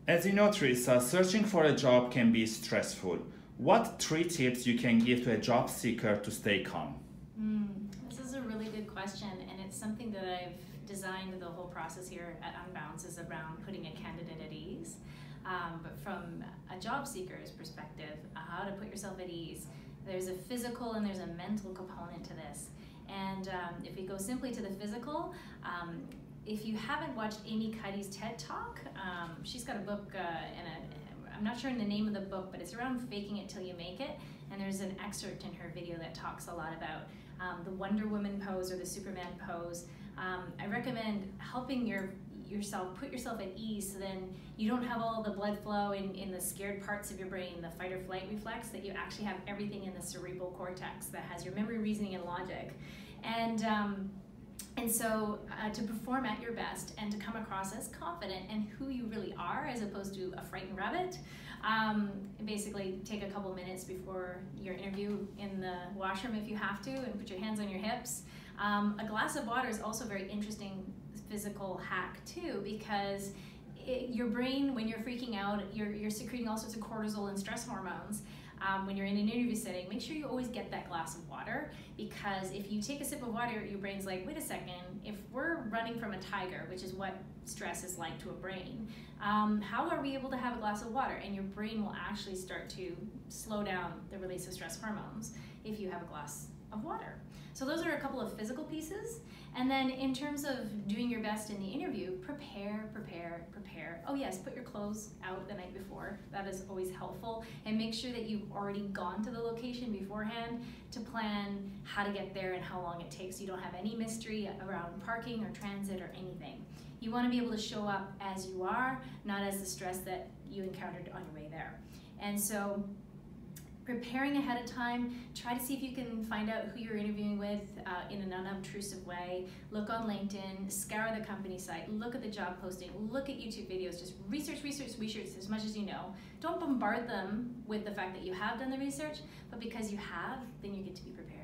As you know, Teresa, searching for a job can be stressful. What three tips you can give to a job seeker to stay calm? This is a really good question, and it's something that I've designed the whole process here at Unbounce is around putting a candidate at ease. But from a job seeker's perspective, how to put yourself at ease. There's a physical and there's a mental component to this. And if we go simply to the physical, if you haven't watched Amy Cuddy's TED Talk, she's got a book, I'm not sure in the name of the book, but it's around faking it till you make it. And there's an excerpt in her video that talks a lot about the Wonder Woman pose or the Superman pose. I recommend helping yourself put yourself at ease so then you don't have all the blood flow in the scared parts of your brain, the fight or flight reflex, that you actually have everything in the cerebral cortex that has your memory, reasoning, and logic. And so to perform at your best and to come across as confident in who you really are as opposed to a frightened rabbit, basically take a couple minutes before your interview in the washroom if you have to and put your hands on your hips. A glass of water is also a very interesting physical hack too, because your brain, when you're freaking out, you're secreting all sorts of cortisol and stress hormones. When you're in an interview setting, make sure you always get that glass of water, because if you take a sip of water, your brain's like, wait a second, if we're running from a tiger, which is what stress is like to a brain, how are we able to have a glass of water? And your brain will actually start to slow down the release of stress hormones if you have a glass of water. So those are a couple of physical pieces. And then in terms of doing your best in the interview, prepare. Oh yes, put your clothes out the night before. That is always helpful. And make sure that you've already gone to the location beforehand to plan how to get there and how long it takes. You don't have any mystery around parking or transit or anything. You want to be able to show up as you are, not as the stress that you encountered on your way there. And so preparing ahead of time, try to see if you can find out who you're interviewing with in an unobtrusive way. Look on LinkedIn, scour the company site, look at the job posting, look at YouTube videos, just research as much as you know. Don't bombard them with the fact that you have done the research, but because you have, then you get to be prepared.